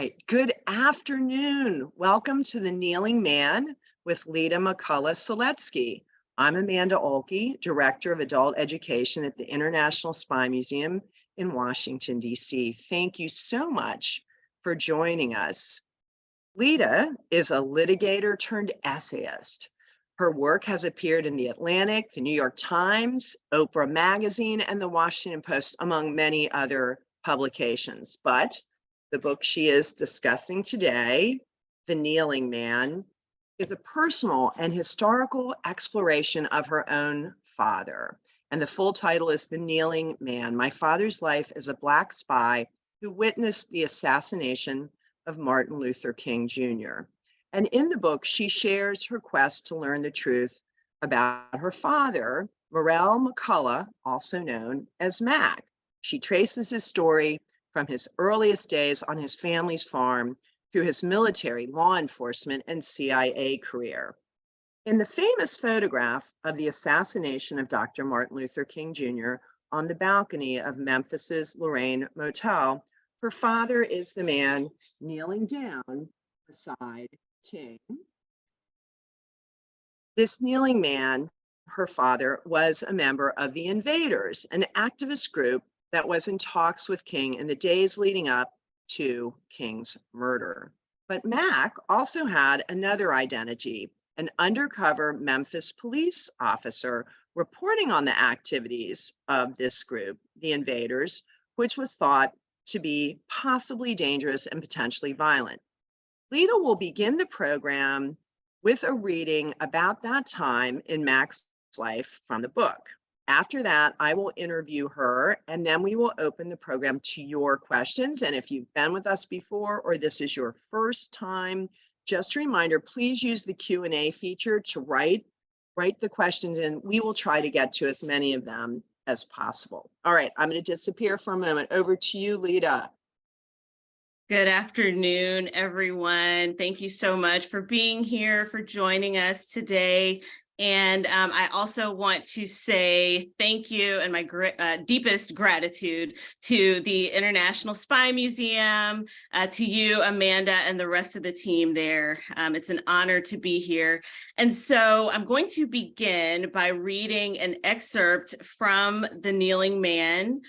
right. Good afternoon. Welcome to The Kneeling Man with Leta McCollough Seletzky. I'm Amanda Olkey, Director of Adult Education at the International Spy Museum in Washington, D.C. Thank you so much for joining us. Leta is a litigator turned essayist. Her work has appeared in The Atlantic, The New York Times, Oprah Magazine, and The Washington Post, among many other publications. But the book she is discussing today, The Kneeling Man, is a personal and historical exploration of her own father. And the full title is The Kneeling Man, My Father's Life as a Black Spy Who Witnessed the Assassination of Martin Luther King Jr. And in the book, she shares her quest to learn the truth about her father, Marrell McCollough, also known as Mac. She traces his story from his earliest days on his family's farm through his military, law enforcement, and CIA career. In the famous photograph of the assassination of Dr. Martin Luther King Jr. on the balcony of Memphis's Lorraine Motel, her father is the man kneeling down beside King. This kneeling man, her father, was a member of the Invaders, an activist group that was in talks with King in the days leading up to King's murder. But Mac also had another identity, an undercover Memphis police officer reporting on the activities of this group, the Invaders, which was thought to be possibly dangerous and potentially violent. Leta will begin the program with a reading about that time in Mac's life from the book. After that, I will interview her, and then we will open the program to your questions. And if you've been with us before, or this is your first time, just a reminder, please use the Q&A feature to write the questions in. We will try to get to as many of them as possible. All right, I'm going to disappear for a moment. Over to you, Leta. Good afternoon, everyone. Thank you so much for being here, for joining us today. And I also want to say thank you and my deepest gratitude to the International Spy Museum, to you, Amanda, and the rest of the team there. It's an honor to be here. And so I'm going to begin by reading an excerpt from The Kneeling Man.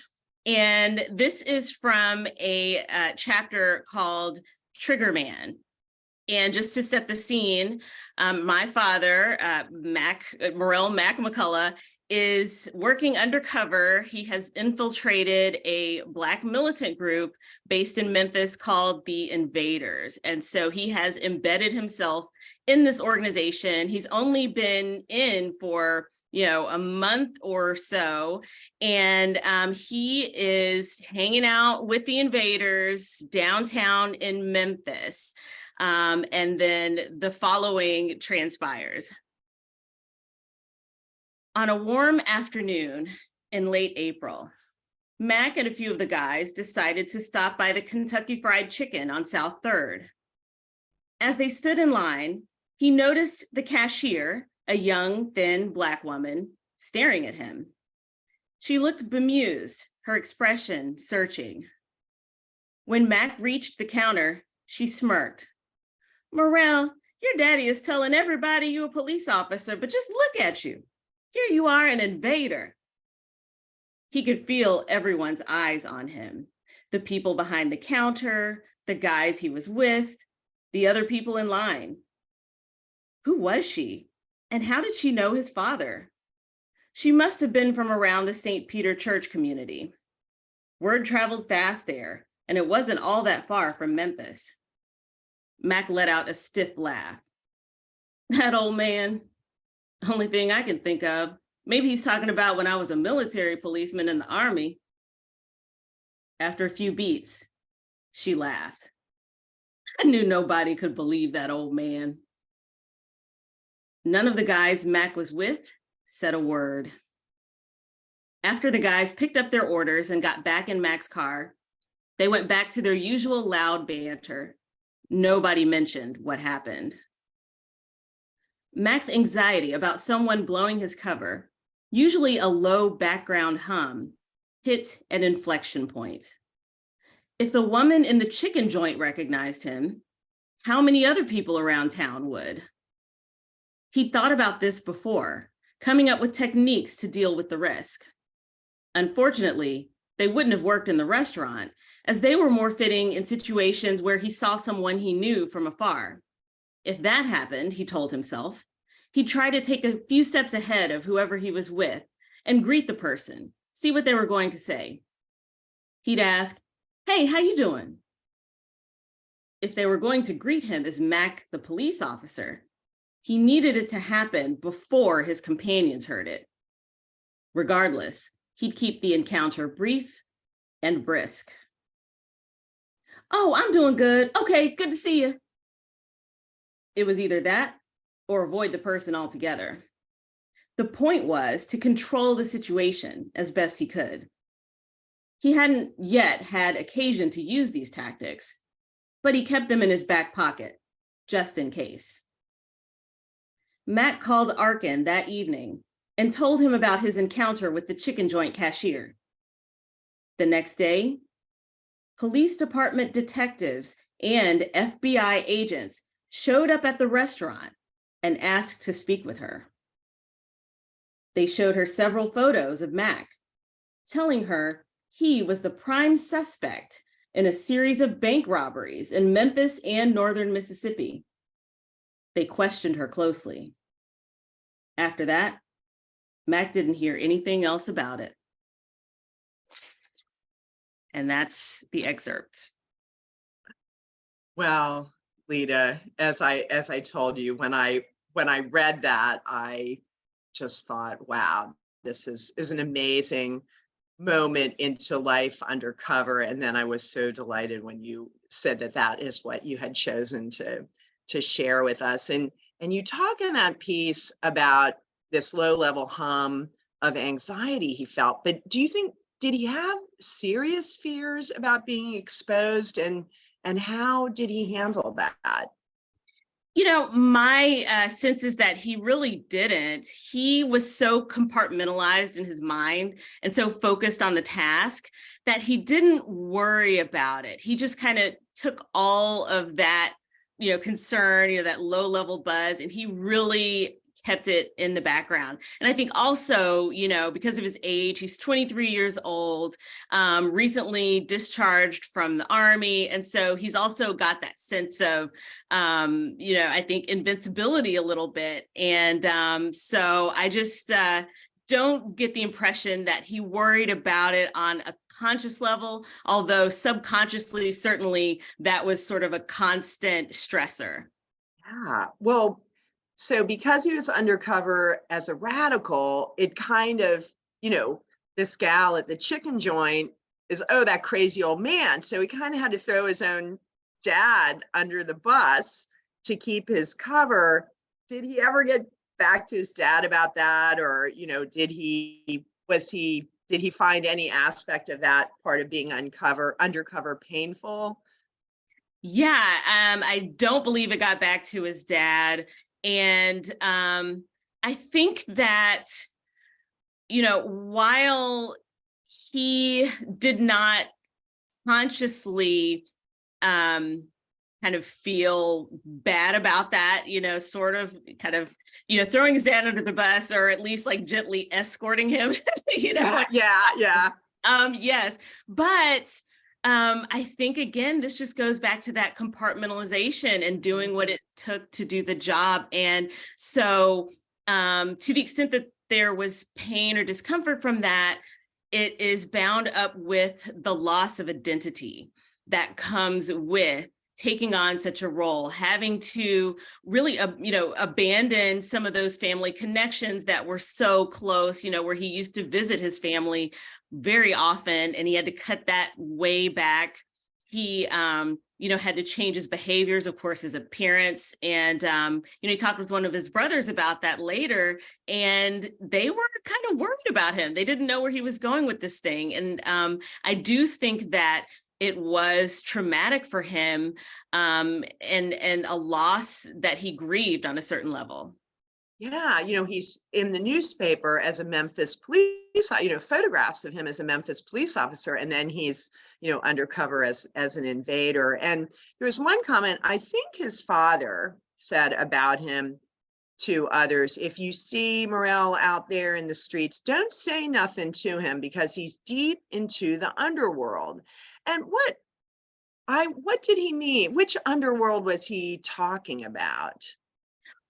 And this is from a chapter called Trigger Man. And just to set the scene, my father, Marrell McCollough, is working undercover. He has infiltrated a Black militant group based in Memphis called the Invaders. And so he has embedded himself in this organization. He's only been in for a month or so, and he is hanging out with the Invaders downtown in Memphis. And then the following transpires. On a warm afternoon in late April, Mac and a few of the guys decided to stop by the Kentucky Fried Chicken on South 3rd. As they stood in line, he noticed the cashier, a young, thin Black woman, staring at him. She looked bemused, her expression searching. When Mac reached the counter, she smirked. "Marrell, your daddy is telling everybody you're a police officer, but just look at you. Here you are, an invader." He could feel everyone's eyes on him. The people behind the counter, the guys he was with, the other people in line. Who was she? And how did she know his father? She must have been from around the St. Peter Church community. Word traveled fast there, and it wasn't all that far from Memphis. Mac let out a stiff laugh. "That old man, only thing I can think of. Maybe he's talking about when I was a military policeman in the Army." After a few beats, she laughed. "I knew nobody could believe that old man." None of the guys Mac was with said a word. After the guys picked up their orders and got back in Mac's car, they went back to their usual loud banter. Nobody mentioned what happened. Mac's anxiety about someone blowing his cover, usually a low background hum, hit an inflection point. If the woman in the chicken joint recognized him, how many other people around town would? He'd thought about this before, coming up with techniques to deal with the risk. Unfortunately, they wouldn't have worked in the restaurant, as they were more fitting in situations where he saw someone he knew from afar. If that happened, he told himself, he'd try to take a few steps ahead of whoever he was with and greet the person, see what they were going to say. He'd ask, "Hey, how you doing?" If they were going to greet him as Mac, the police officer, he needed it to happen before his companions heard it. Regardless, he'd keep the encounter brief and brisk. "Oh, I'm doing good. Okay, good to see you." It was either that or avoid the person altogether. The point was to control the situation as best he could. He hadn't yet had occasion to use these tactics, but he kept them in his back pocket, just in case. Matt called Arkin that evening and told him about his encounter with the chicken joint cashier. The next day, police department detectives and FBI agents showed up at the restaurant and asked to speak with her. They showed her several photos of Mac, telling her he was the prime suspect in a series of bank robberies in Memphis and northern Mississippi. They questioned her closely. After that, Mac didn't hear anything else about it. And that's the excerpt. Well, Leta, as I told you, when I read that, I just thought, wow, this is an amazing moment into life undercover. And then I was so delighted when you said that that is what you had chosen to share with us. And you talk in that piece about this low-level hum of anxiety he felt. But do you think, did he have serious fears about being exposed, and how did he handle that? My sense is that he really didn't. He was so compartmentalized in his mind and so focused on the task that he didn't worry about it. He just kind of took all of that, concern, that low level buzz, and he really kept it in the background. And I think also, because of his age, he's 23 years old, recently discharged from the Army. And so he's also got that sense of, I think invincibility a little bit. And so I just don't get the impression that he worried about it on a conscious level, although subconsciously, certainly that was sort of a constant stressor. Yeah, well, so because he was undercover as a radical, it kind of, this gal at the chicken joint is, oh, that crazy old man. So he kind of had to throw his own dad under the bus to keep his cover. Did he ever get back to his dad about that? Or, did he find any aspect of that part of being undercover painful? Yeah, I don't believe it got back to his dad. And I think that, while he did not consciously kind of feel bad about that, throwing his dad under the bus, or at least like gently escorting him, Yeah. Yes, but I think, again, this just goes back to that compartmentalization and doing what it took to do the job. And so to the extent that there was pain or discomfort from that, it is bound up with the loss of identity that comes with taking on such a role, having to really, abandon some of those family connections that were so close, where he used to visit his family very often, and he had to cut that way back. He, had to change his behaviors, of course, his appearance. And, he talked with one of his brothers about that later, and they were kind of worried about him. They didn't know where he was going with this thing. And I do think that it was traumatic for him, and a loss that he grieved on a certain level. Yeah, he's in the newspaper as a Memphis police, photographs of him as a Memphis police officer, and then he's, undercover as an invader. And there was one comment I think his father said about him to others: if you see Marrell out there in the streets, don't say nothing to him because he's deep into the underworld. And what did he mean? Which underworld was he talking about?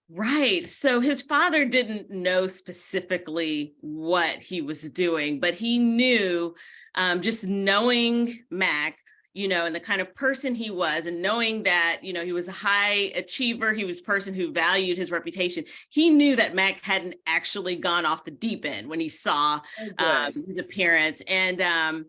Right. So his father didn't know specifically what he was doing, but he knew, just knowing Mac, and the kind of person he was, and knowing that, he was a high achiever, he was a person who valued his reputation. He knew that Mac hadn't actually gone off the deep end when he saw his appearance. And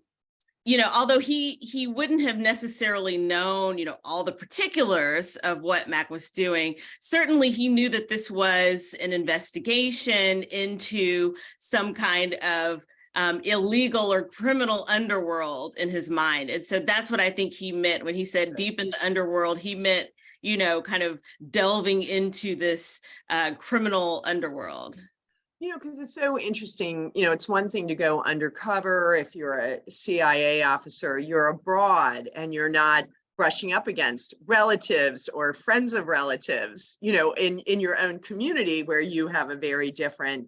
although he wouldn't have necessarily known, all the particulars of what Mac was doing, certainly he knew that this was an investigation into some kind of illegal or criminal underworld in his mind. And so that's what I think he meant when he said deep in the underworld. He meant, kind of delving into this criminal underworld. Because it's so interesting. It's one thing to go undercover if you're a CIA officer, you're abroad and you're not brushing up against relatives or friends of relatives, in your own community where you have a very different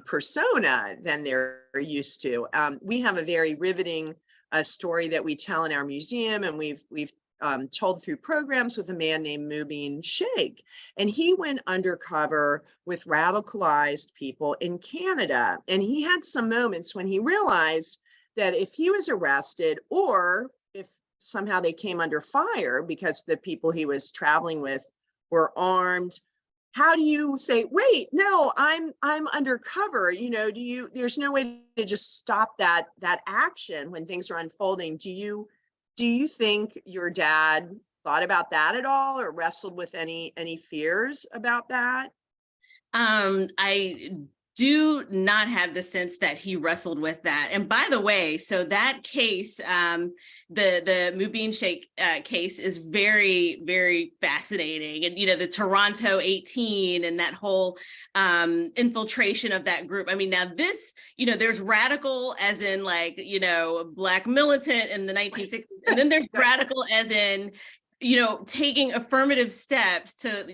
persona than they're used to. We have a very riveting story that we tell in our museum, and we've told through programs with a man named Mubin Sheikh. And he went undercover with radicalized people in Canada. And he had some moments when he realized that if he was arrested, or if somehow they came under fire because the people he was traveling with were armed, how do you say, wait, no, I'm undercover? There's no way to just stop that action when things are unfolding. Do you think your dad thought about that at all, or wrestled with any fears about that? I do not have the sense that he wrestled with that. And by the way, so that case, the Mubin Sheikh case is very, very fascinating. And, the Toronto 18 and that whole infiltration of that group. I mean, now this, there's radical as in Black militant in the 1960s. And then there's radical as in, taking affirmative steps to,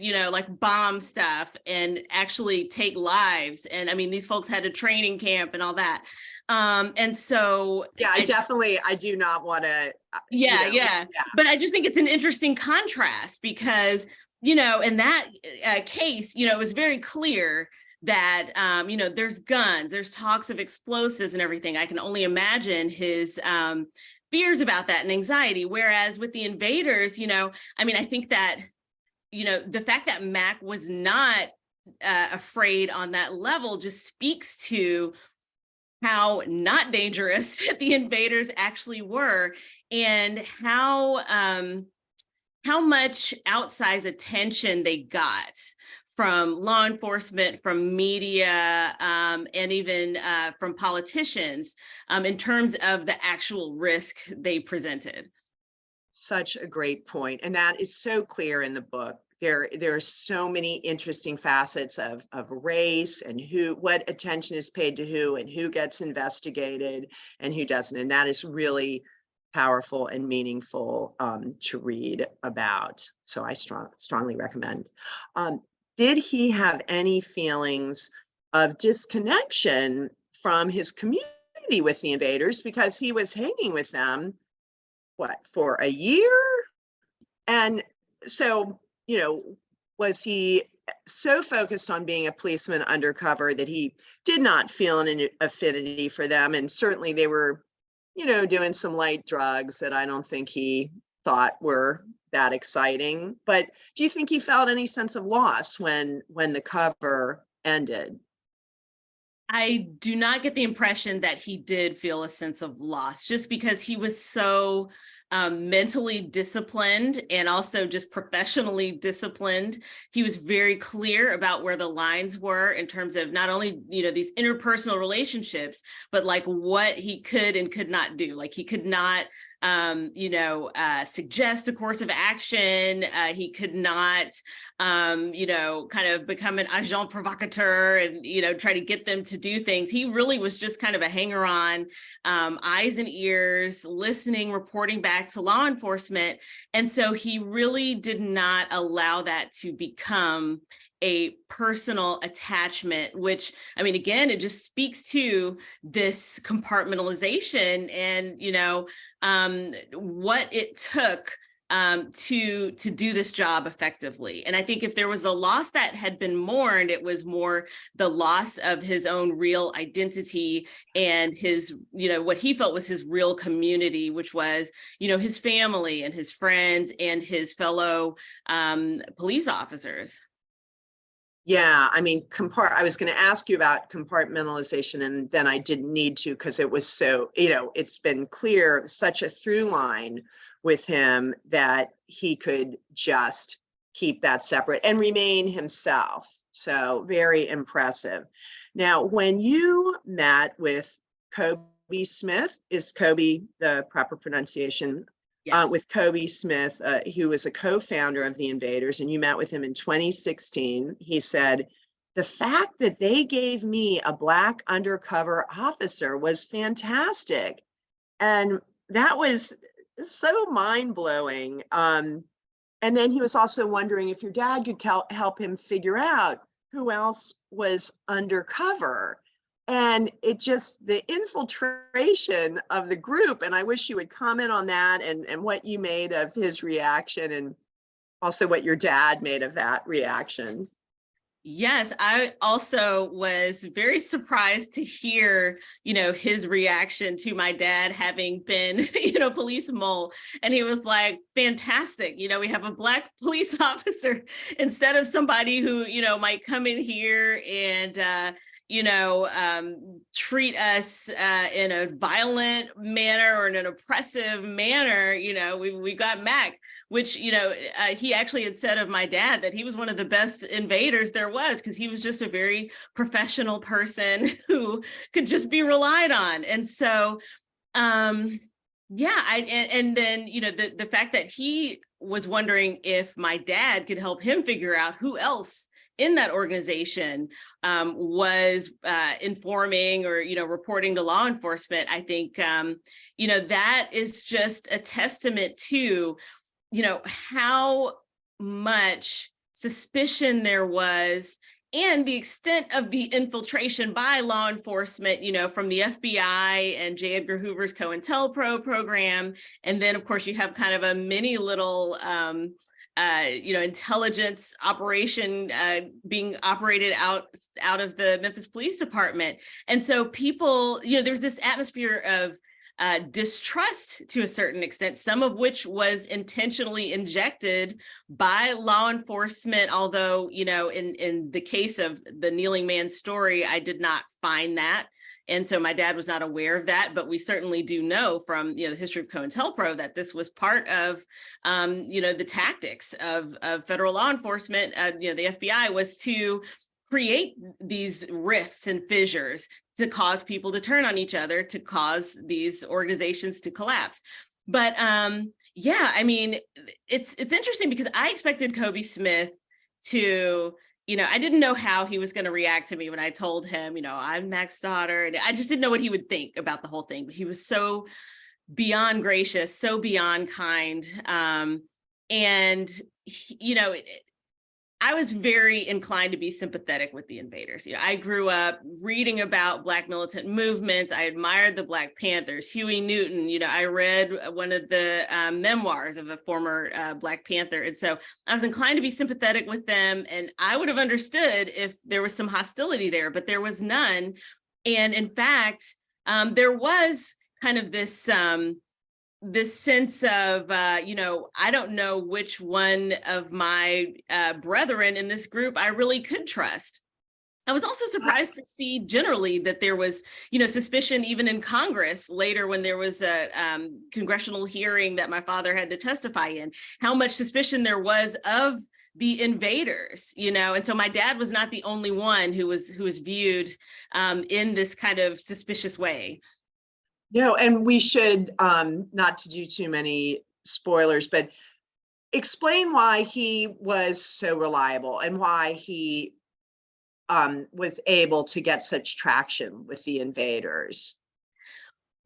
bomb stuff and actually take lives. And I mean, these folks had a training camp and all that. And so. Yeah, I do not want to. Yeah. But I just think it's an interesting contrast because, in that case, it was very clear that, there's guns, there's talks of explosives and everything. I can only imagine his, fears about that and anxiety. Whereas with the Invaders, I think that, the fact that Mac was not afraid on that level just speaks to how not dangerous the Invaders actually were, and how much outsized attention they got from law enforcement, from media, and even from politicians in terms of the actual risk they presented. Such a great point. And that is so clear in the book. There are so many interesting facets of race and what attention is paid to who, and who gets investigated and who doesn't. And that is really powerful and meaningful to read about. So I strongly recommend. Did he have any feelings of disconnection from his community with the Invaders, because he was hanging with them, for a year? And so, was he so focused on being a policeman undercover that he did not feel an affinity for them? And certainly they were, doing some light drugs that I don't think he thought were that exciting. But do you think he felt any sense of loss when the cover ended? I do not get the impression that he did feel a sense of loss, just because he was so mentally disciplined and also just professionally disciplined. He was very clear about where the lines were in terms of not only, these interpersonal relationships, but what he could and could not do. He could not suggest a course of action. He could not, kind of become an agent provocateur and, try to get them to do things. He really was just kind of a hanger-on, eyes and ears, listening, reporting back to law enforcement. And so he really did not allow that to become a personal attachment, which, I mean, again, it just speaks to this compartmentalization and, what it took to do this job effectively. And I think if there was a loss that had been mourned, it was more the loss of his own real identity and his, what he felt was his real community, which was, his family and his friends and his fellow police officers. Yeah, I mean, I was going to ask you about compartmentalization, and then I didn't need to because it was so, it's been clear, such a through line with him that he could just keep that separate and remain himself. So very impressive. Now, when you met with Kobe Smith, is Kobe the proper pronunciation? Yes. With Kobe Smith, who was a co-founder of the Invaders, and you met with him in 2016, he said, "The fact that they gave me a Black undercover officer was fantastic." And that was so mind-blowing. And then he was also wondering if your dad could help him figure out who else was undercover. And it just, the infiltration of the group, and I wish you would comment on that and what you made of his reaction and also what your dad made of that reaction. Yes, I also was very surprised to hear, his reaction to my dad having been, police mole. And he was like, fantastic. We have a Black police officer instead of somebody who, might come in here and, treat us in a violent manner or in an oppressive manner. We got Mac, which, he actually had said of my dad that he was one of the best invaders there was, because he was just a very professional person who could just be relied on. And so, and then, the fact that he was wondering if my dad could help him figure out who else in that organization was informing or, reporting to law enforcement, I think, that is just a testament to, how much suspicion there was and the extent of the infiltration by law enforcement, from the FBI and J. Edgar Hoover's COINTELPRO program. And then, of course, you have kind of a mini little intelligence operation being operated out of the Memphis Police Department. And so people, there's this atmosphere of distrust to a certain extent, some of which was intentionally injected by law enforcement. Although, in the case of the kneeling man story, I did not find that. And so my dad was not aware of that, but we certainly do know from, the history of COINTELPRO that this was part of, the tactics of federal law enforcement. The FBI was to create these rifts and fissures to cause people to turn on each other, to cause these organizations to collapse. But I mean, it's interesting because I expected Kobe Smith to, I didn't know how he was going to react to me when I told him, I'm Mac's daughter. And I just didn't know what he would think about the whole thing. But he was so beyond gracious, so beyond kind. I was very inclined to be sympathetic with the Invaders. I grew up reading about Black militant movements. I admired the Black Panthers, Huey Newton. I read one of the memoirs of a former Black Panther. And so I was inclined to be sympathetic with them. And I would have understood if there was some hostility there, but there was none. And in fact, there was kind of this sense of, I don't know which one of my brethren in this group I really could trust. I was also surprised to see generally that there was, suspicion even in Congress later when there was a congressional hearing that my father had to testify in, how much suspicion there was of the Invaders, and so my dad was not the only one who was viewed in this kind of suspicious way. No, and we should, not to do too many spoilers, but explain why he was so reliable and why he was able to get such traction with the Invaders.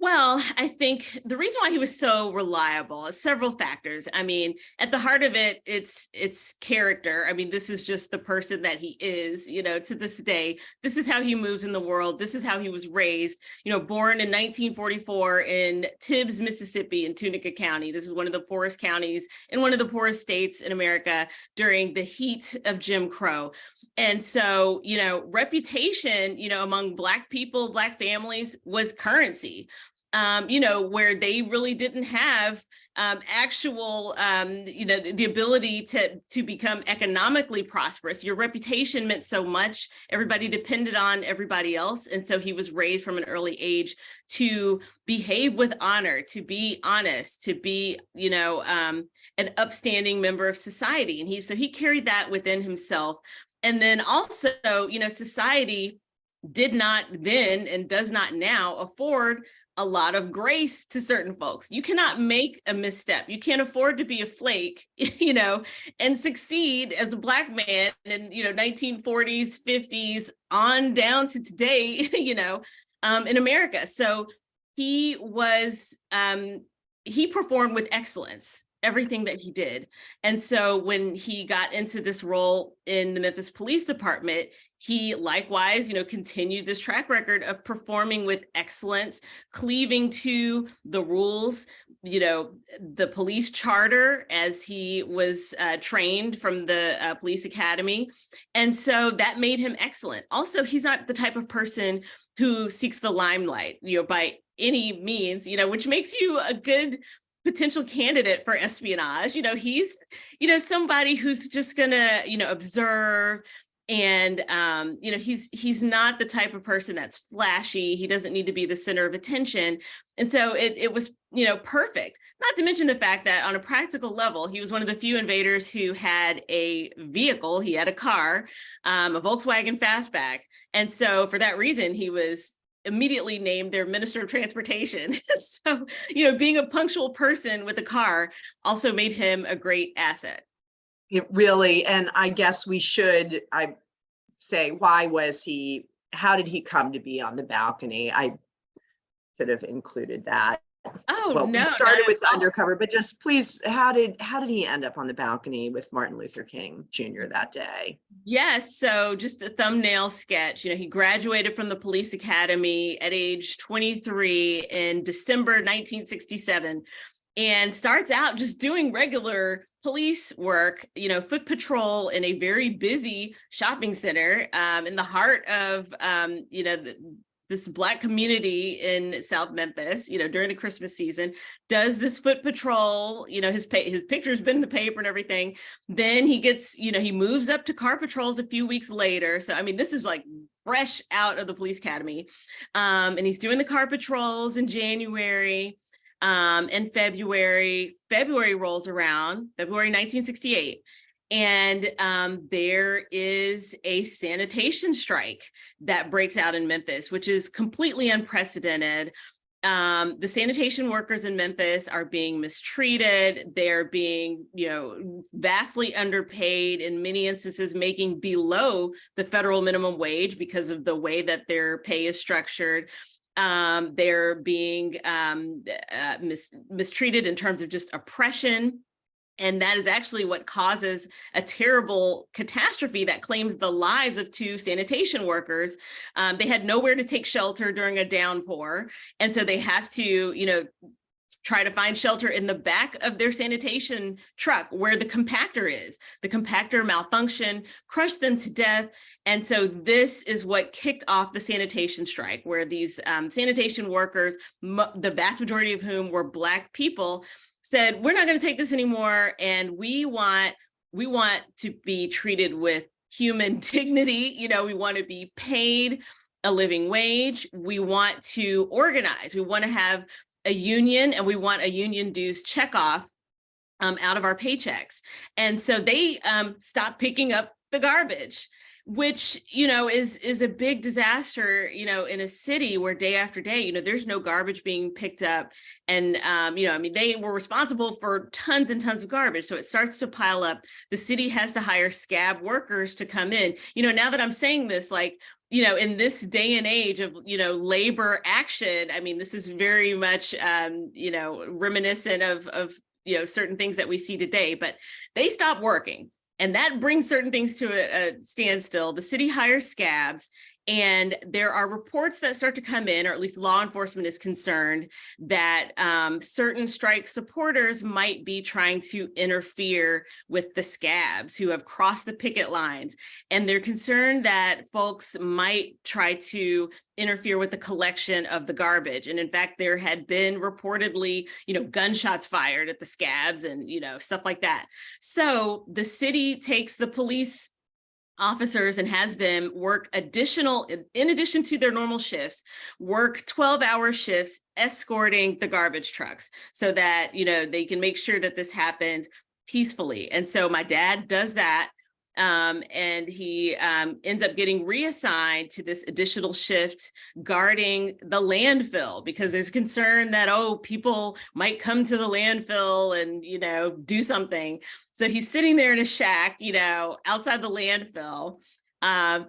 Well, I think the reason why he was so reliable is several factors. I mean, at the heart of it, it's character. I mean, this is just the person that he is, to this day. This is how he moves in the world. This is how he was raised, born in 1944 in Tibbs, Mississippi, in Tunica County. This is one of the poorest counties in one of the poorest states in America during the heat of Jim Crow. And so, reputation, among Black people, Black families was currency. Where they really didn't have actual, the ability to become economically prosperous. Your reputation meant so much. Everybody depended on everybody else. And so he was raised from an early age to behave with honor, to be honest, to be, an upstanding member of society. And he carried that within himself. And then also, society did not then and does not now afford a lot of grace to certain folks. You cannot make a misstep. You can't afford to be a flake, and succeed as a Black man in, 1940s, 50s, on down to today, in America. So he performed with excellence, everything that he did. And so when he got into this role in the Memphis Police Department, he likewise, continued this track record of performing with excellence, cleaving to the rules, the police charter as he was trained from the police academy. And so that made him excellent. Also, he's not the type of person who seeks the limelight, by any means, which makes you a good potential candidate for espionage. He's, somebody who's just gonna, observe. And, he's not the type of person that's flashy. He doesn't need to be the center of attention. And so it was, perfect. Not to mention the fact that on a practical level, he was one of the few invaders who had a vehicle. He had a car, a Volkswagen Fastback. And so for that reason, he was immediately named their Minister of Transportation. So, being a punctual person with a car also made him a great asset. It really, and I guess I say, how did he come to be on the balcony? I should have included that. Oh, well, no. We started with Undercover, but just please, how did he end up on the balcony with Martin Luther King Jr. that day? Yes, so just a thumbnail sketch. He graduated from the police academy at age 23 in December 1967 and starts out just doing regular police work, foot patrol in a very busy shopping center in the heart of, this Black community in South Memphis, during the Christmas season, does this foot patrol, his picture's been in the paper and everything. Then he gets, he moves up to car patrols a few weeks later. So, I mean, this is like fresh out of the police academy. And he's doing the car patrols in January and February rolls around, February 1968. And there is a sanitation strike that breaks out in Memphis, which is completely unprecedented. The sanitation workers in Memphis are being mistreated. They're being, vastly underpaid, in many instances making below the federal minimum wage because of the way that their pay is structured. They're being mistreated in terms of just oppression. And that is actually what causes a terrible catastrophe that claims the lives of two sanitation workers. They had nowhere to take shelter during a downpour. And so they have to, try to find shelter in the back of their sanitation truck where the compactor is. The compactor malfunctioned, crushed them to death. And so this is what kicked off the sanitation strike, where these sanitation workers, the vast majority of whom were Black people, said, we're not going to take this anymore. And we want to be treated with human dignity. We want to be paid a living wage. We want to organize. We want to have a union, and we want a union dues checkoff out of our paychecks. And so they stopped picking up the garbage, which, is a big disaster, in a city where day after day, there's no garbage being picked up. And, they were responsible for tons and tons of garbage. So it starts to pile up. The city has to hire scab workers to come in. Now that I'm saying this, like, in this day and age of, labor action, I mean, this is very much, reminiscent of certain things that we see today, but they stop working. And that brings certain things to a standstill. The city hires scabs, and there are reports that start to come in, or at least law enforcement is concerned, that certain strike supporters might be trying to interfere with the scabs who have crossed the picket lines. And they're concerned that folks might try to interfere with the collection of the garbage. And in fact, there had been reportedly, gunshots fired at the scabs and, stuff like that. So the city takes the police officers and has them work in addition to their normal shifts, work 12-hour shifts escorting the garbage trucks so that, they can make sure that this happens peacefully. And so my dad does that. And he ends up getting reassigned to this additional shift guarding the landfill, because there's concern that, people might come to the landfill and, do something. So he's sitting there in a shack, outside the landfill,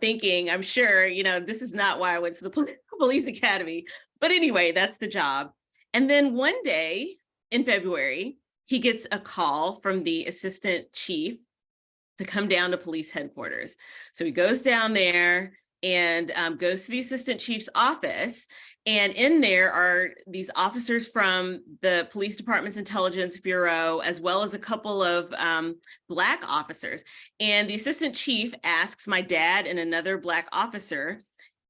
thinking, I'm sure, this is not why I went to the police academy. But anyway, that's the job. And then one day in February, he gets a call from the assistant chief to come down to police headquarters. So he goes down there and goes to the assistant chief's office. And in there are these officers from the police department's intelligence bureau, as well as a couple of Black officers. And the assistant chief asks my dad and another Black officer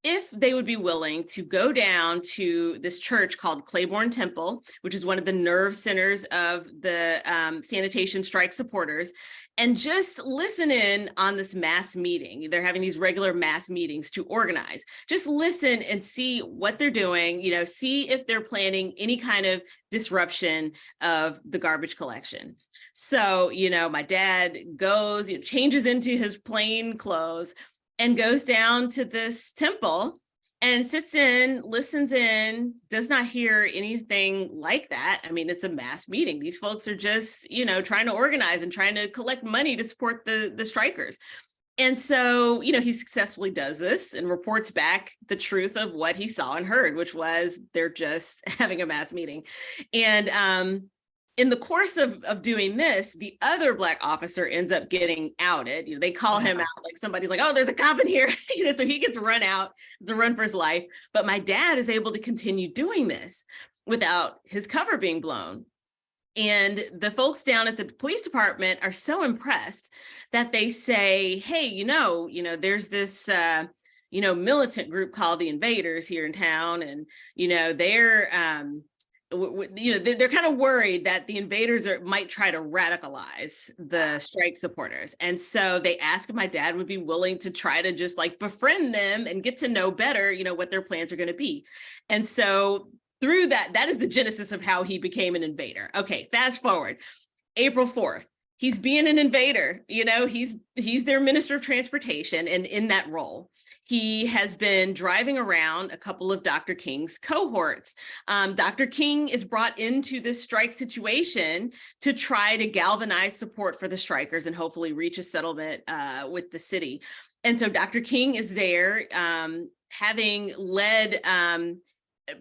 if they would be willing to go down to this church called Claiborne Temple, which is one of the nerve centers of the sanitation strike supporters, and just listen in on this mass meeting. They're having these regular mass meetings to organize. Just listen and see what they're doing, see if they're planning any kind of disruption of the garbage collection. So, my dad goes, changes into his plain clothes, and goes down to this temple and sits in, listens in, does not hear anything like that. I mean, it's a mass meeting. These folks are just, trying to organize and trying to collect money to support the strikers. And so, he successfully does this and reports back the truth of what he saw and heard, which was they're just having a mass meeting. And in the course of doing this, the other Black officer ends up getting outed. They call him out, like somebody's like, oh, there's a cop in here. So he gets run out to run for his life. But my dad is able to continue doing this without his cover being blown. And the folks down at the police department are so impressed that they say, hey, there's this militant group called the Invaders here in town. And, they're kind of worried that the Invaders might try to radicalize the strike supporters. And so they asked if my dad would be willing to try to just like befriend them and get to know better, what their plans are going to be. And so through that is the genesis of how he became an invader. Okay, fast forward, April 4th. He's being an invader, he's their minister of transportation. And in that role, he has been driving around a couple of Dr. King's cohorts. Dr. King is brought into this strike situation to try to galvanize support for the strikers and hopefully reach a settlement with the city. And so Dr. King is there, having led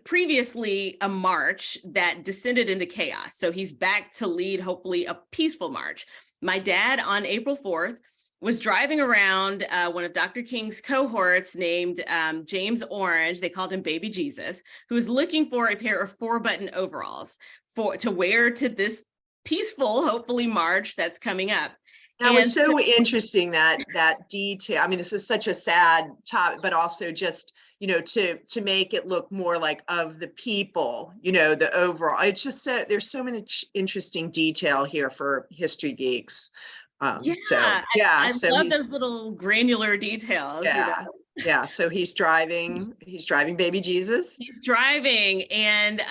previously a march that descended into chaos. So he's back to lead, hopefully, a peaceful march. My dad on April 4th was driving around one of Dr. King's cohorts named James Orange. They called him Baby Jesus, who was looking for a pair of 4-button overalls to wear to this peaceful, hopefully, march that's coming up. That was so interesting, that detail. I mean, this is such a sad topic, but also just, to make it look more like of the people, the overall. It's just there's so much interesting detail here for history geeks. I love those little granular details. Yeah. So he's driving Baby Jesus. He's driving, and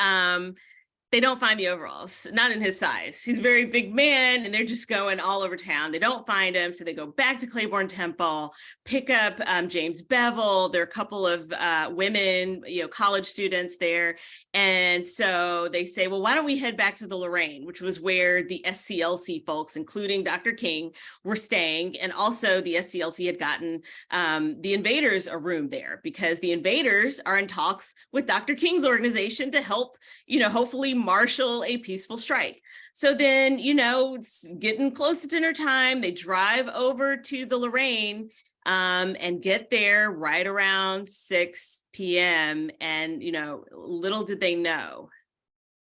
They don't find the overalls, not in his size. He's a very big man, and they're just going all over town. They don't find him, so they go back to Claiborne Temple, pick up James Bevel. There are a couple of women, college students there. And so they say, well, why don't we head back to the Lorraine, which was where the SCLC folks, including Dr. King, were staying. And also the SCLC had gotten the Invaders a room there, because the Invaders are in talks with Dr. King's organization to help, hopefully marshal a peaceful strike. So then, it's getting close to dinner time. They drive over to the Lorraine and get there right around 6 p.m. And, little did they know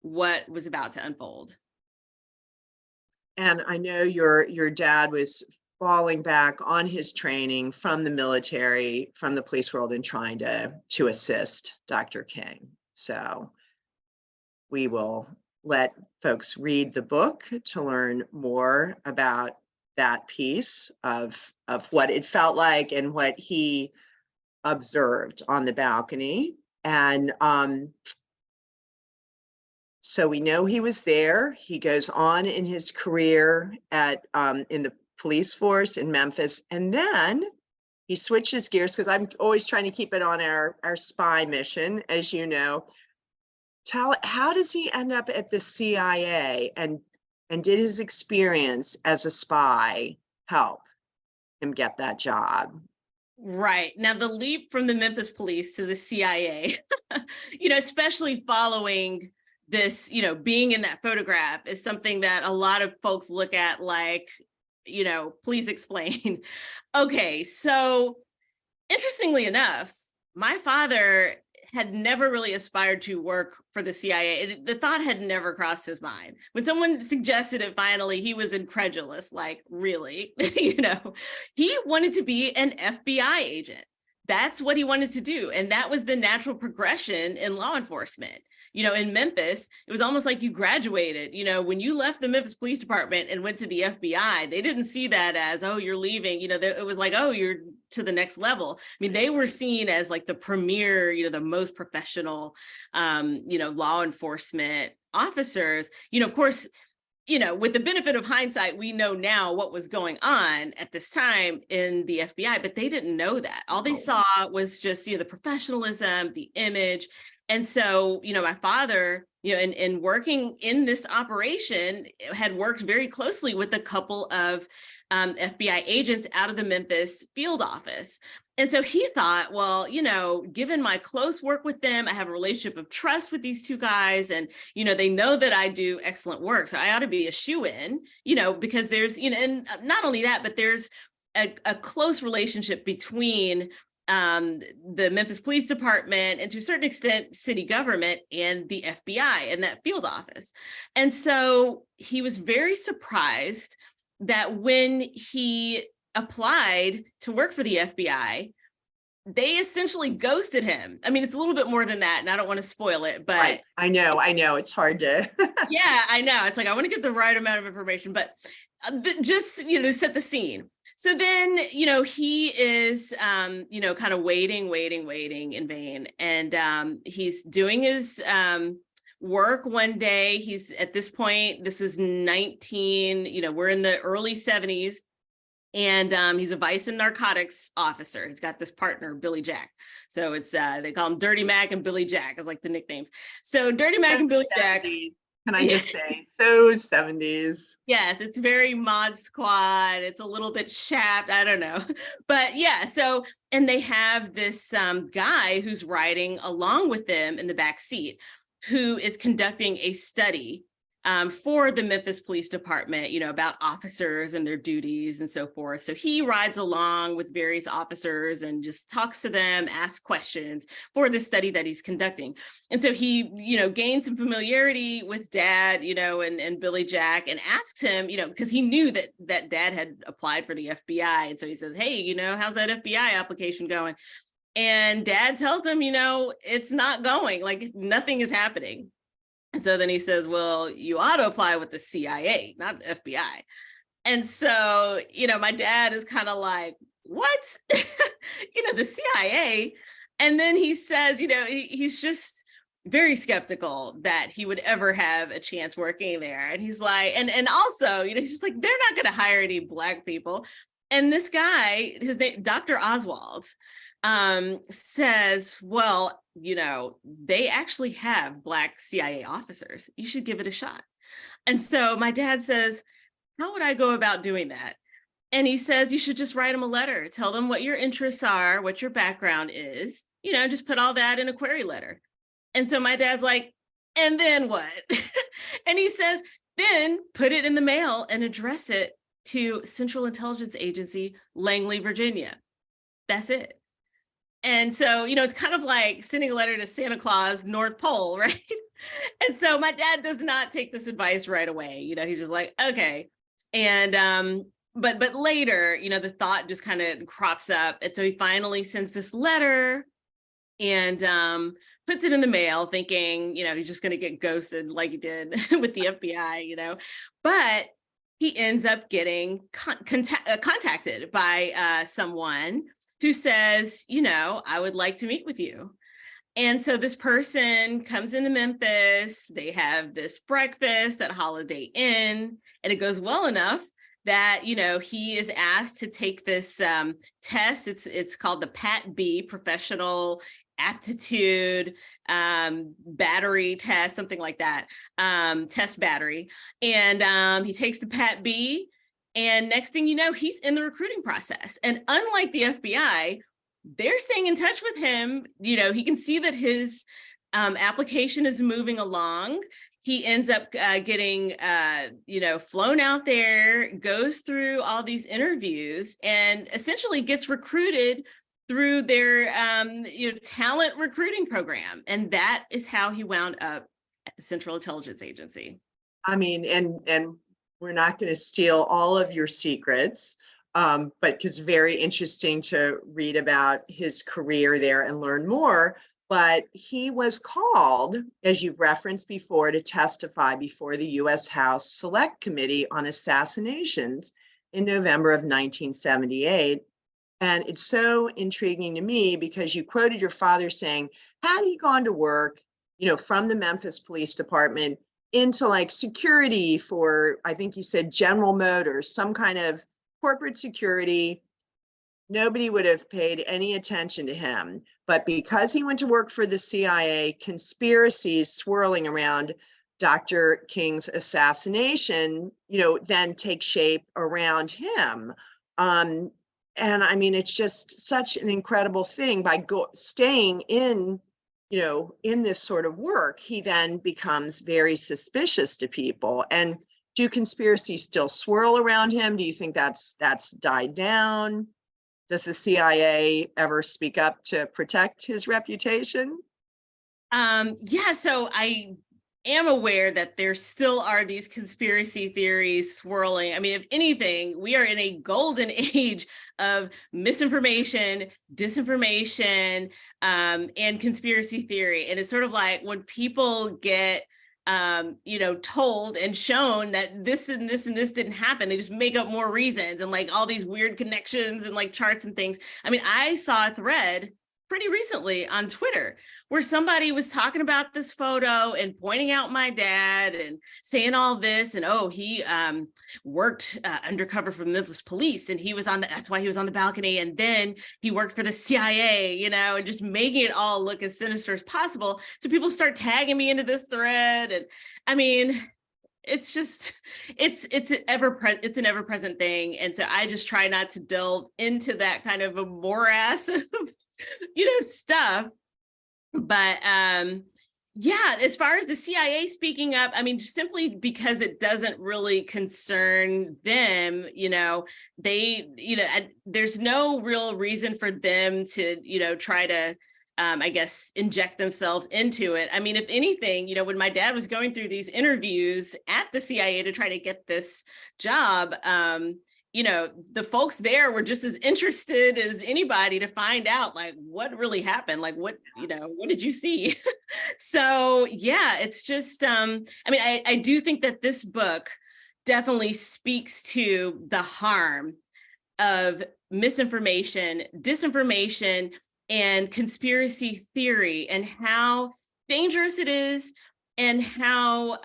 what was about to unfold. And I know your dad was falling back on his training from the military, from the police world, and trying to assist Dr. King. So we will let folks read the book to learn more about that piece of what it felt like and what he observed on the balcony. And so we know he was there. He goes on in his career in the police force in Memphis, and then he switches gears, because I'm always trying to keep it on our spy mission, as you know. How does he end up at the CIA, and did his experience as a spy help him get that job? Right. Now, the leap from the Memphis police to the CIA, especially following this, being in that photograph, is something that a lot of folks look at like, please explain. Okay, so interestingly enough, my father had never really aspired to work for the CIA. The thought had never crossed his mind. When someone suggested it, finally, he was incredulous, like, really? He wanted to be an FBI agent. That's what he wanted to do. And that was the natural progression in law enforcement. In Memphis, it was almost like you graduated. When you left the Memphis Police Department and went to the FBI, they didn't see that as, oh, you're leaving. It was like, oh, you're to the next level. I mean, they were seen as like the premier, the most professional, law enforcement officers. Of course, with the benefit of hindsight, we know now what was going on at this time in the FBI, but they didn't know that. All they saw was just, the professionalism, the image. And so, my father, in working in this operation, had worked very closely with a couple of FBI agents out of the Memphis field office. And so he thought, well, given my close work with them, I have a relationship of trust with these two guys, and, they know that I do excellent work. So I ought to be a shoo-in, because there's, and not only that, but there's a close relationship between the Memphis Police Department, and to a certain extent, city government, and the FBI and that field office. And so he was very surprised that when he applied to work for the FBI, they essentially ghosted him. I mean, it's a little bit more than that, and I don't want to spoil it, but right. I know, it's hard to. Yeah, I know. It's like, I want to get the right amount of information, but just, set the scene. So then, he is, kind of waiting in vain. And he's doing his work one day. He's at this point, this is we're in the early 70s. And he's a vice and narcotics officer. He's got this partner, Billy Jack. So it's, they call him Dirty Mac and Billy Jack is like the nicknames. So Dirty Mac and Billy 70s. Jack. Can I just say, so 70s. Yes, it's very Mod Squad. It's a little bit shaft. I don't know. But yeah, so, and they have this guy who's riding along with them in the back seat, who is conducting a study for the Memphis Police Department, about officers and their duties and so forth. So he rides along with various officers and just talks to them, asks questions for the study that he's conducting. And so he, gains some familiarity with Dad, and Billy Jack, and asks him, because he knew that Dad had applied for the FBI. And so he says, hey, how's that FBI application going? And Dad tells him, it's not going, like nothing is happening. And so then he says, well, you ought to apply with the CIA, not the FBI. And so, my dad is kind of like, what? The CIA? And then he says, he's just very skeptical that he would ever have a chance working there. And he's like, and also, he's just like, they're not going to hire any Black people. And this guy, his name, Dr. Oswald, says, well, they actually have Black CIA officers. You should give it a shot. And so my dad says, how would I go about doing that? And he says, you should just write them a letter, tell them what your interests are, what your background is, just put all that in a query letter. And so my dad's like, and then what? And he says, then put it in the mail and address it to Central Intelligence Agency, Langley, Virginia. That's it. And so, it's kind of like sending a letter to Santa Claus, North Pole, right? And so my dad does not take this advice right away. He's just like, okay. And, but later, the thought just kind of crops up. And so he finally sends this letter and puts it in the mail thinking, he's just going to get ghosted like he did with the FBI, but he ends up getting contacted by someone who says, I would like to meet with you. And so this person comes into Memphis, they have this breakfast at Holiday Inn, and it goes well enough that, he is asked to take this test. It's called the PAT-B, Professional Aptitude Battery Test, something like that, test battery. And he takes the PAT-B, and next thing you know, he's in the recruiting process. And unlike the FBI, they're staying in touch with him. He can see that his application is moving along. He ends up getting, flown out there, goes through all these interviews, and essentially gets recruited through their, talent recruiting program. And that is how he wound up at the Central Intelligence Agency. I mean, and we're not going to steal all of your secrets, but it's very interesting to read about his career there and learn more. But he was called, as you've referenced before, to testify before the U.S. House Select Committee on Assassinations in November of 1978. And it's so intriguing to me because you quoted your father saying, had he gone to work, from the Memphis Police Department into like security for, I think you said General Motors, some kind of corporate security, nobody would have paid any attention to him. But because he went to work for the CIA, conspiracies swirling around Dr. King's assassination, then take shape around him. And I mean, it's just such an incredible thing. By staying in, in this sort of work, he then becomes very suspicious to people. And do conspiracies still swirl around him? Do you think that's died down? Does the CIA ever speak up to protect his reputation? Yeah, so I am aware that there still are these conspiracy theories swirling. I mean, if anything, we are in a golden age of misinformation, disinformation, and conspiracy theory. And it's sort of like when people get told and shown that this and this and this didn't happen, they just make up more reasons and like all these weird connections and like charts and things. I mean, I saw a thread pretty recently on Twitter where somebody was talking about this photo and pointing out my dad and saying all this, and he worked undercover for Memphis police, and he was that's why he was on the balcony, and then he worked for the CIA, and just making it all look as sinister as possible. So people start tagging me into this thread, and I mean, it's just it's an ever-present thing. And so I just try not to delve into that kind of a morass of stuff. But yeah, as far as the CIA speaking up, I mean, just simply because it doesn't really concern them, there's no real reason for them to, try to, I guess, inject themselves into it. I mean, if anything, when my dad was going through these interviews at the CIA to try to get this job, the folks there were just as interested as anybody to find out like what really happened, like what did you see? So yeah, it's just, I mean, I do think that this book definitely speaks to the harm of misinformation, disinformation, and conspiracy theory, and how dangerous it is and how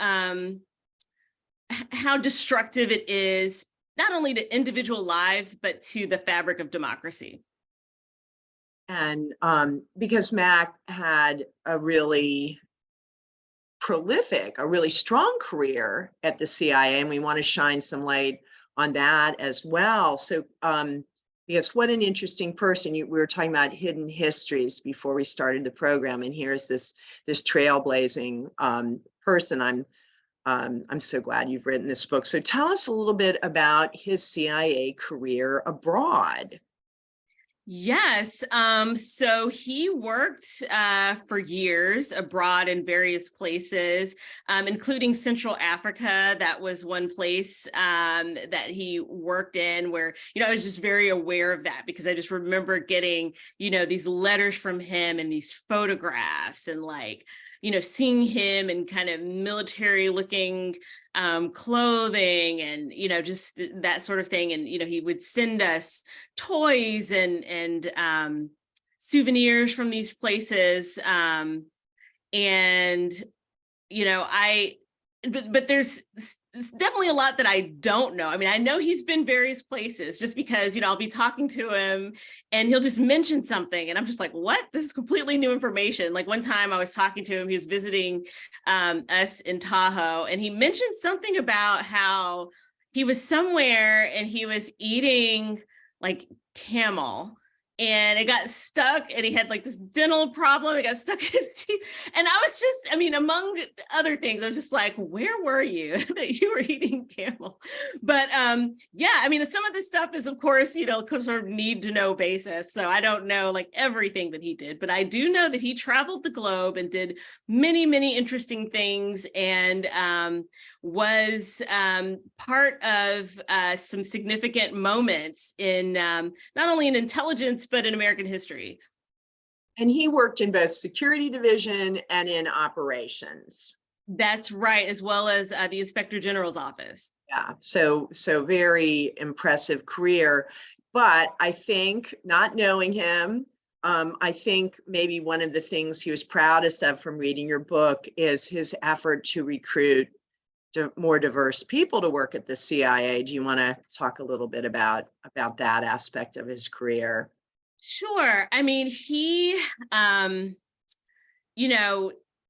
destructive it is, not only to individual lives, but to the fabric of democracy. And because Mac had a really prolific, a really strong career at the CIA, and we want to shine some light on that as well. So, because what an interesting person. We were talking about hidden histories before we started the program, and here's this trailblazing person. I'm so glad you've written this book. So tell us a little bit about his CIA career abroad. Yes. So he worked for years abroad in various places, including Central Africa. That was one place that he worked in where, I was just very aware of that because I just remember getting, these letters from him and these photographs and seeing him in kind of military looking clothing and, just that sort of thing. And, he would send us toys and souvenirs from these places. But there's definitely a lot that I don't know. I mean, I know he's been various places just because, I'll be talking to him and he'll just mention something. And I'm just like, what? This is completely new information. Like one time I was talking to him, he was visiting us in Tahoe, and he mentioned something about how he was somewhere and he was eating like camel. And it got stuck and he had like this dental problem. It got stuck in his teeth. And I was just, among other things, I was just like, where were you that you were eating camel? But some of this stuff is, of course, sort of need to know basis. So I don't know like everything that he did, but I do know that he traveled the globe and did many, many interesting things and was part of some significant moments in not only in intelligence, but in American history. And he worked in both security division and in operations. That's right, as well as the Inspector General's office. Yeah, so very impressive career. But I think, not knowing him, I think maybe one of the things he was proudest of from reading your book is his effort to recruit more diverse people to work at the CIA. Do you want to talk a little bit about that aspect of his career? Sure. I mean, he,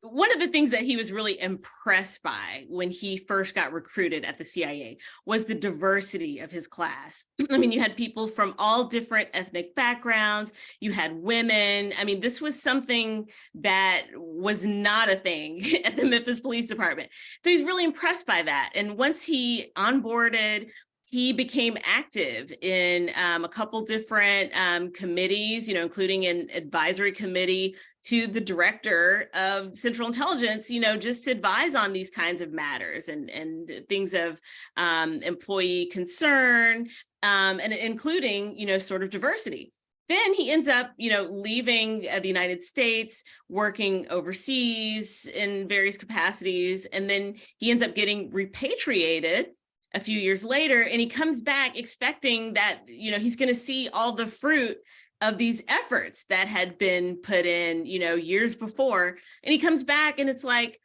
one of the things that he was really impressed by when he first got recruited at the CIA was the diversity of his class. I mean, you had people from all different ethnic backgrounds, you had women. I mean, this was something that was not a thing at the Memphis Police Department. So he's really impressed by that. And once he onboarded, he became active in a couple different committees, including an advisory committee to the director of Central Intelligence, just to advise on these kinds of matters and things of employee concern, and including, sort of diversity. Then he ends up, leaving the United States, working overseas in various capacities, and then he ends up getting repatriated a few years later, and he comes back expecting that, he's going to see all the fruit of these efforts that had been put in, years before. And he comes back and it's like,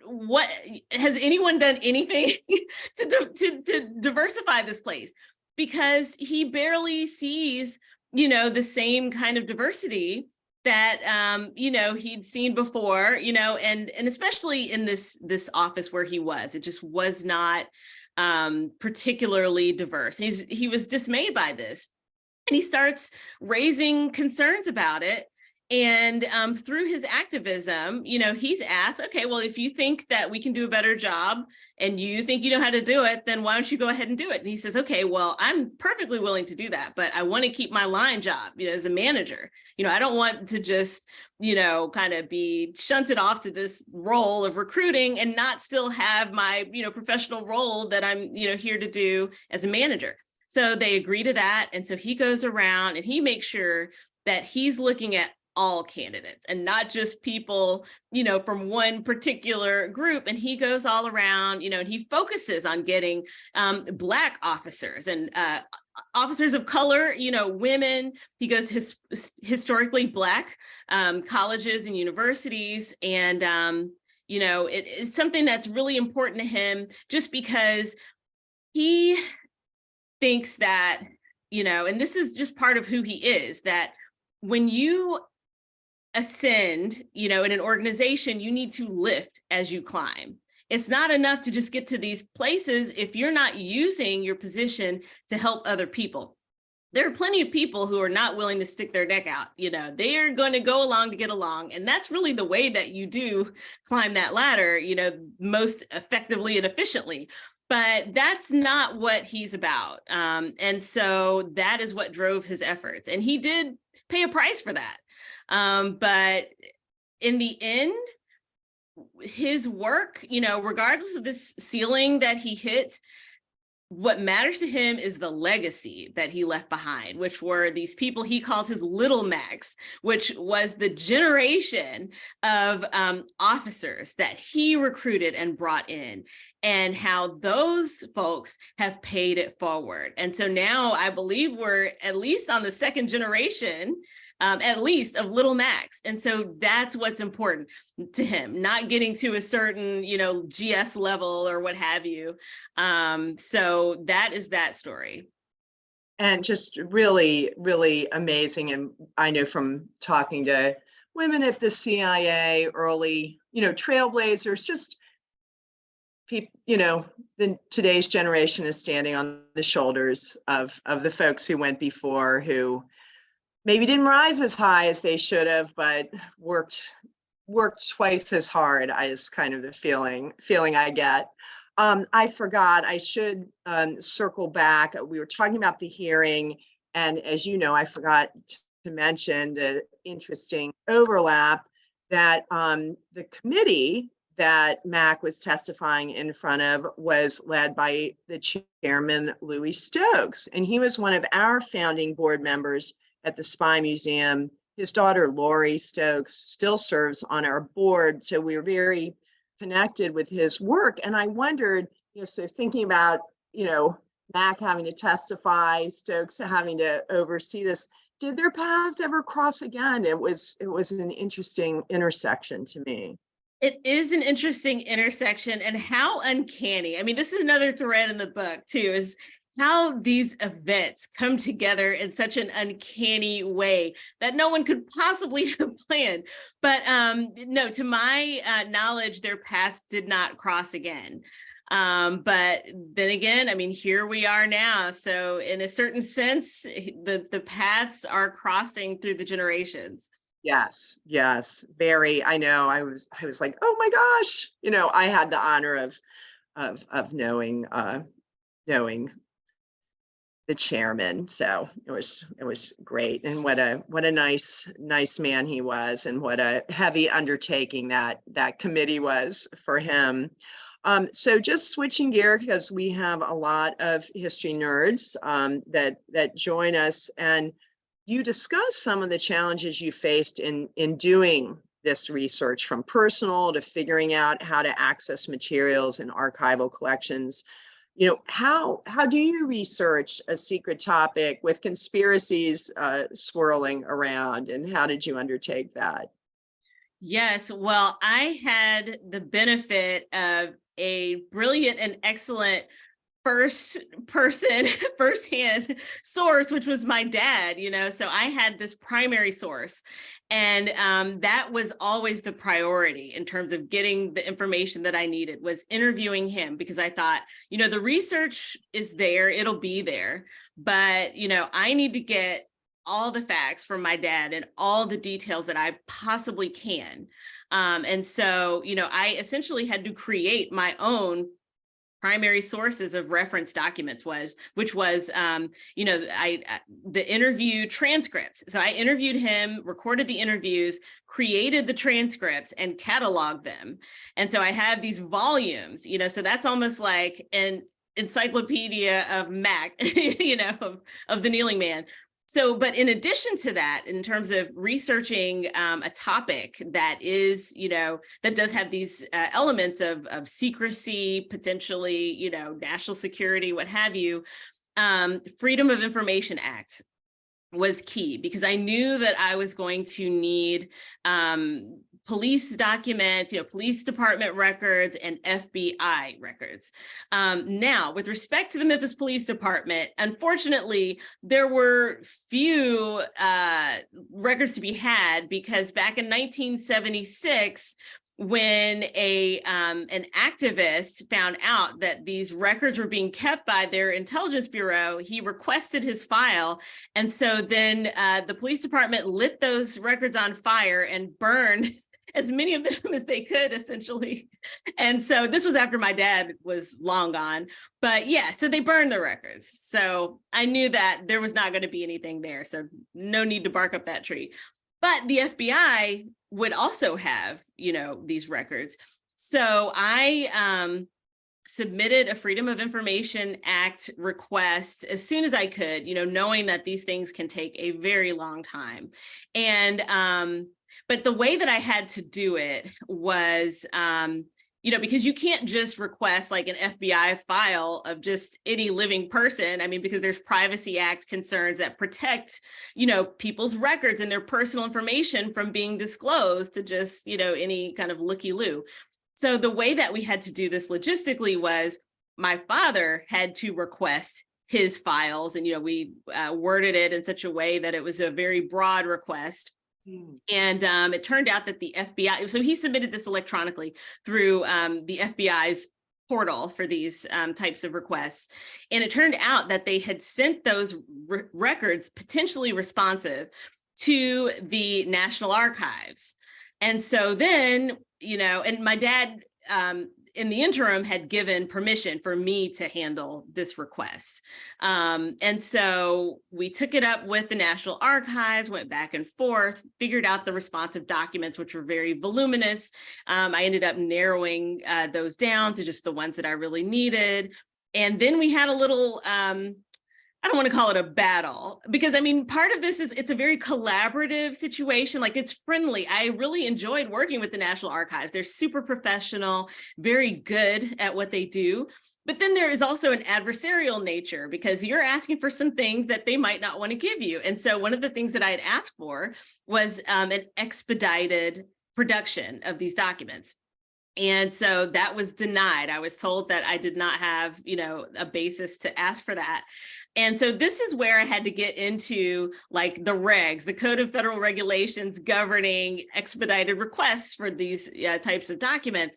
what has anyone done anything to diversify this place? Because he barely sees, the same kind of diversity that he'd seen before, and especially in this office where he was, it just was not particularly diverse. He was dismayed by this, and he starts raising concerns about it. And through his activism, he's asked, okay, well, if you think that we can do a better job and you think you know how to do it, then why don't you go ahead and do it? And he says, okay, well, I'm perfectly willing to do that, but I want to keep my line job, as a manager. I don't want to just, kind of be shunted off to this role of recruiting and not still have my, professional role that I'm, here to do as a manager. So they agree to that. And so he goes around and he makes sure that he's looking at all candidates and not just people, from one particular group. And he goes all around, and he focuses on getting Black officers and officers of color, women. He goes historically Black colleges and universities. And, it's something that's really important to him just because he thinks that, and this is just part of who he is, that when you ascend, in an organization, you need to lift as you climb. It's not enough to just get to these places if you're not using your position to help other people. There are plenty of people who are not willing to stick their neck out. They are going to go along to get along. And that's really the way that you do climb that ladder, most effectively and efficiently. But that's not what he's about. And so that is what drove his efforts. And he did pay a price for that. But in the end, his work, regardless of this ceiling that he hit, what matters to him is the legacy that he left behind, which were these people he calls his little Macs, which was the generation of officers that he recruited and brought in, and how those folks have paid it forward. And so now I believe we're at least on the second generation, at least, of little Macs. And so that's what's important to him, not getting to a certain, GS level or what have you. So that is that story. And just really, really amazing. And I know from talking to women at the CIA, early, trailblazers, just people, today's generation is standing on the shoulders of the folks who went before, who maybe didn't rise as high as they should have, but worked twice as hard, is kind of the feeling I get. I forgot, I should circle back. We were talking about the hearing, and as you know, I forgot to mention the interesting overlap that the committee that Mac was testifying in front of was led by the chairman, Louis Stokes, and he was one of our founding board members at the Spy Museum. His daughter, Lori Stokes, still serves on our board. So we were very connected with his work. And I wondered, so thinking about, Mac having to testify, Stokes having to oversee this, did their paths ever cross again? It was an interesting intersection to me. It is an interesting intersection, and how uncanny. I mean, this is another thread in the book too, is how these events come together in such an uncanny way that no one could possibly have planned. But no, to my knowledge, their paths did not cross again. But then again, I mean, here we are now. So in a certain sense, the paths are crossing through the generations. Yes, very. I know. I was like, oh my gosh, I had the honor of knowing the chairman. So it was great. And what a nice man he was, and what a heavy undertaking that committee was for him. So just switching gear, because we have a lot of history nerds that join us, and you discuss some of the challenges you faced in doing this research, from personal to figuring out how to access materials and archival collections. How do you research a secret topic with conspiracies swirling around, and how did you undertake that? Yes, well, I had the benefit of a brilliant and excellent firsthand source, which was my dad, so I had this primary source, and that was always the priority in terms of getting the information that I needed, was interviewing him, because I thought, the research is there, it'll be there, but I need to get all the facts from my dad and all the details that I possibly can. And so, I essentially had to create my own primary sources of reference documents, which was the interview transcripts. So I interviewed him, recorded the interviews, created the transcripts, and cataloged them. And so I have these volumes, so that's almost like an encyclopedia of Mac, of the Kneeling Man. So, but in addition to that, in terms of researching a topic that is, that does have these elements of secrecy, potentially, national security, what have you, Freedom of Information Act was key, because I knew that I was going to need police documents, police department records and FBI records. Now, with respect to the Memphis Police Department, unfortunately, there were few records to be had, because back in 1976, when an activist found out that these records were being kept by their intelligence bureau, he requested his file. And so then the police department lit those records on fire and burned as many of them as they could, essentially. And so this was after my dad was long gone. But yeah, so they burned the records. So I knew that there was not going to be anything there. So no need to bark up that tree. But the FBI would also have, these records. So I submitted a Freedom of Information Act request as soon as I could, knowing that these things can take a very long time. And but the way that I had to do it was, because you can't just request like an FBI file of just any living person. I mean, because there's Privacy Act concerns that protect, people's records and their personal information from being disclosed to just, any kind of looky-loo. So the way that we had to do this logistically was my father had to request his files, and, we worded it in such a way that it was a very broad request. And it turned out that the FBI, so he submitted this electronically through the FBI's portal for these types of requests. And it turned out that they had sent those records potentially responsive to the National Archives. And so then, and my dad, in the interim, had given permission for me to handle this request. And so we took it up with the National Archives, went back and forth, figured out the responsive documents, which were very voluminous. I ended up narrowing those down to just the ones that I really needed. And then we had a little, I don't want to call it a battle, because I mean, part of this is it's a very collaborative situation. Like, it's friendly. I really enjoyed working with the National Archives. They're super professional, very good at what they do. But then there is also an adversarial nature, because you're asking for some things that they might not want to give you. And so one of the things that I had asked for was an expedited production of these documents. And so that was denied. I was told that I did not have, a basis to ask for that. And so this is where I had to get into like the regs, the Code of Federal Regulations governing expedited requests for these types of documents.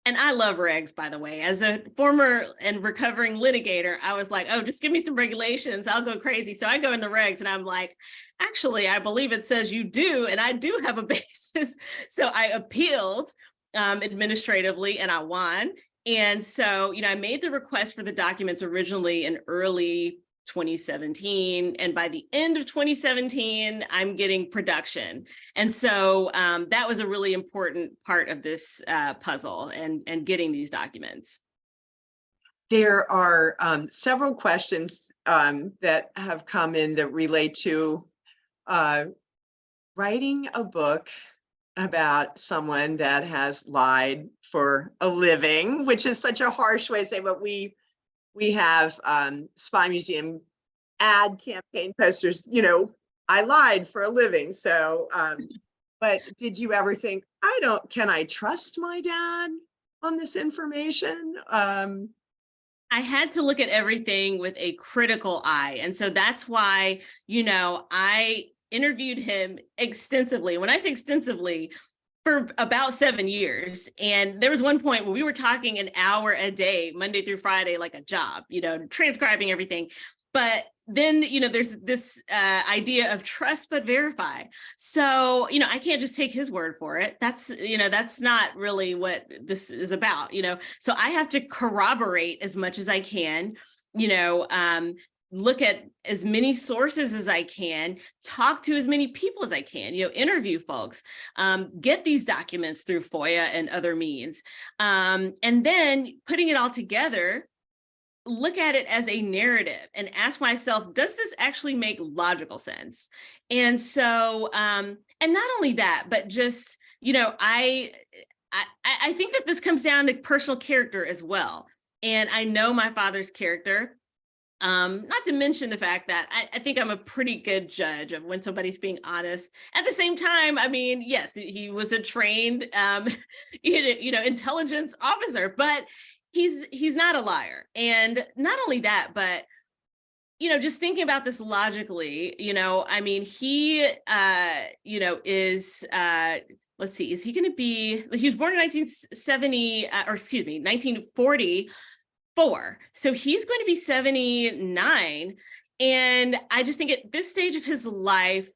And I love regs, by the way. As a former and recovering litigator, I was like, oh, just give me some regulations, I'll go crazy. So I go in the regs and I'm like, actually, I believe it says you do, and I do have a basis. So I appealed administratively, and I won. And so, I made the request for the documents originally in early 2017. And by the end of 2017, I'm getting production. And so that was a really important part of this puzzle and getting these documents. There are several questions that have come in that relate to writing a book about someone that has lied for a living, which is such a harsh way to say, but we have Spy Museum ad campaign posters, I lied for a living. So, but did you ever think, can I trust my dad on this information? I had to look at everything with a critical eye. And so that's why, I interviewed him extensively. When I say extensively, for about 7 years. And there was one point where we were talking an hour a day, Monday through Friday, like a job, transcribing everything. But then, there's this idea of trust but verify. So, I can't just take his word for it. That's not really what this is about, So I have to corroborate as much as I can, look at as many sources as I can, talk to as many people as I can, interview folks, get these documents through FOIA and other means. And then putting it all together, look at it as a narrative and ask myself, does this actually make logical sense? And so, and not only that, but just, I think that this comes down to personal character as well. And I know my father's character. Not to mention the fact that I think I'm a pretty good judge of when somebody's being honest. At the same time, I mean, yes, he was a trained, intelligence officer, but he's not a liar. And not only that, but just thinking about this logically, I mean, he, is, let's see, is he going to be, he was born in 1944. So he's going to be 79. And I just think at this stage of his life,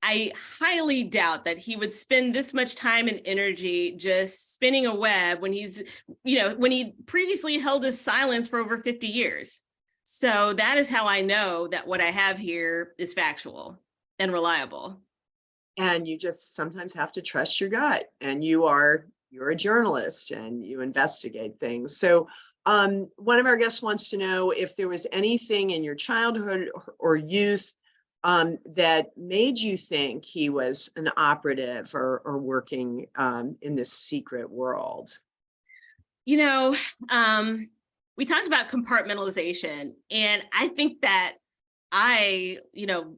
I highly doubt that he would spend this much time and energy just spinning a web when when he previously held his silence for over 50 years. So that is how I know that what I have here is factual and reliable. And you just sometimes have to trust your gut, and you're a journalist and you investigate things. So one of our guests wants to know if there was anything in your childhood or youth that made you think he was an operative or working in this secret world. We talked about compartmentalization, and I think that I,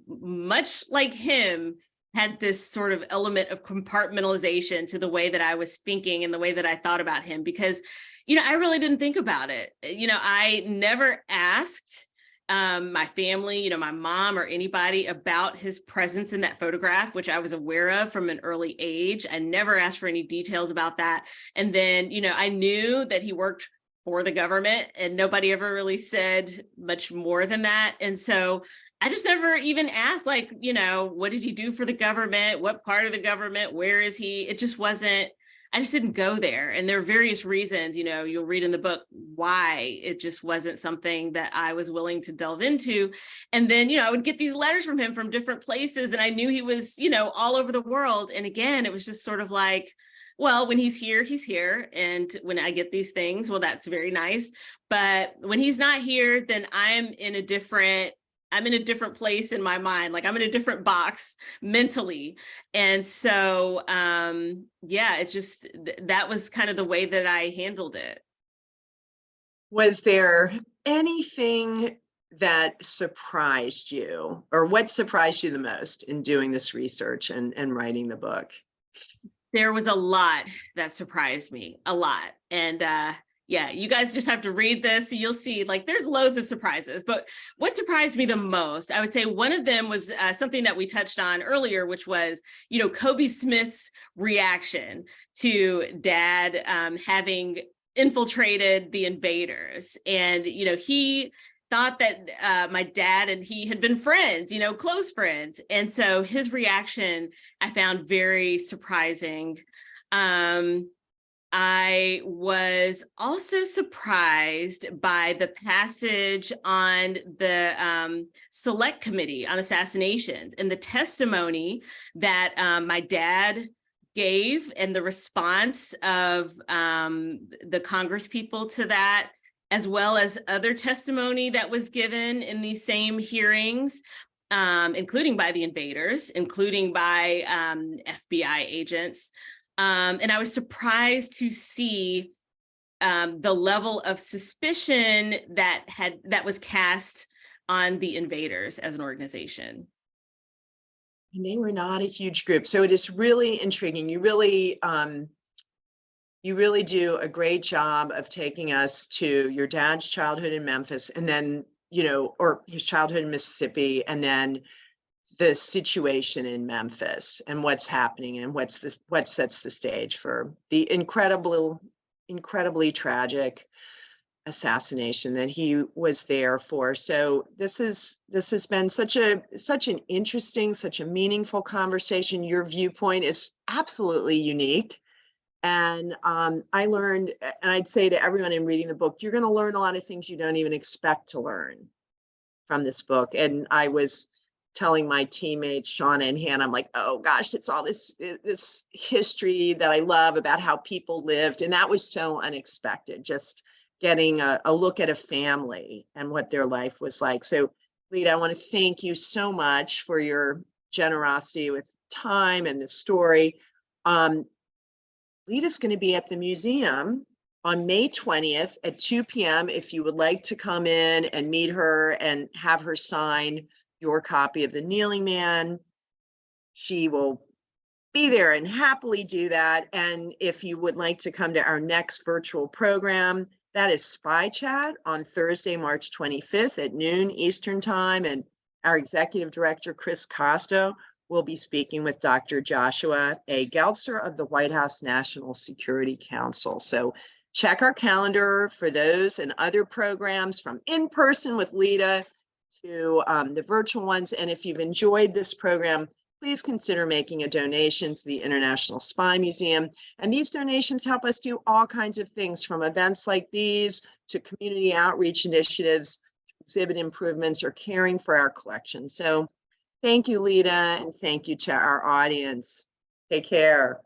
much like him, had this sort of element of compartmentalization to the way that I was thinking and the way that I thought about him, because, I really didn't think about it. I never asked my family, my mom or anybody about his presence in that photograph, which I was aware of from an early age. I never asked for any details about that. And then, I knew that he worked for the government, and nobody ever really said much more than that. And so I just never even asked, like, what did he do for the government? What part of the government? Where is he? It just wasn't, I just didn't go there. And there are various reasons, you'll read in the book why it just wasn't something that I was willing to delve into. And then, I would get these letters from him from different places, and I knew he was, all over the world. And again, it was just sort of like, well, when he's here, he's here. And when I get these things, well, that's very nice. But when he's not here, then I'm in a different place in my mind. Like, I'm in a different box mentally. And so, it's just, that was kind of the way that I handled it. Was there anything that surprised you, or what surprised you the most in doing this research and writing the book? There was a lot that surprised me, a lot. And you guys just have to read this. So you'll see, like, there's loads of surprises. But what surprised me the most, I would say one of them was something that we touched on earlier, which was, Kobe Smith's reaction to Dad having infiltrated the Invaders. And, he thought that my dad and he had been friends, close friends. And so his reaction I found very surprising. I was also surprised by the passage on the select committee on assassinations and the testimony that my dad gave, and the response of the Congress people to that, as well as other testimony that was given in these same hearings, including by the Invaders, including by FBI agents. And I was surprised to see the level of suspicion that was cast on the Invaders as an organization. And they were not a huge group. So it is really intriguing. You really do a great job of taking us to your dad's childhood in Memphis, and then, or his childhood in Mississippi, and then the situation in Memphis and what's happening and what sets the stage for the incredibly tragic assassination that he was there for. So this has been such an interesting, such a meaningful conversation. Your viewpoint is absolutely unique. And I learned, and I'd say to everyone in reading the book, you're going to learn a lot of things you don't even expect to learn from this book. And I was telling my teammates, Shauna and Hannah, I'm like, oh gosh, it's all this history that I love about how people lived. And that was so unexpected, just getting a look at a family and what their life was like. So Leta, I want to thank you so much for your generosity with time and the story. Leta's going to be at the museum on May 20th at 2 p.m. if you would like to come in and meet her and have her sign your copy of The Kneeling Man. She will be there and happily do that. And if you would like to come to our next virtual program, that is Spy Chat on Thursday, March 25th at noon Eastern Time. And our executive director, Chris Costo, will be speaking with Dr. Joshua A. Geltzer of the White House National Security Council. So check our calendar for those and other programs, from in person with Leta to the virtual ones. And if you've enjoyed this program, please consider making a donation to the International Spy Museum. And these donations help us do all kinds of things, from events like these to community outreach initiatives, exhibit improvements, or caring for our collection. So thank you, Leta, and thank you to our audience. Take care.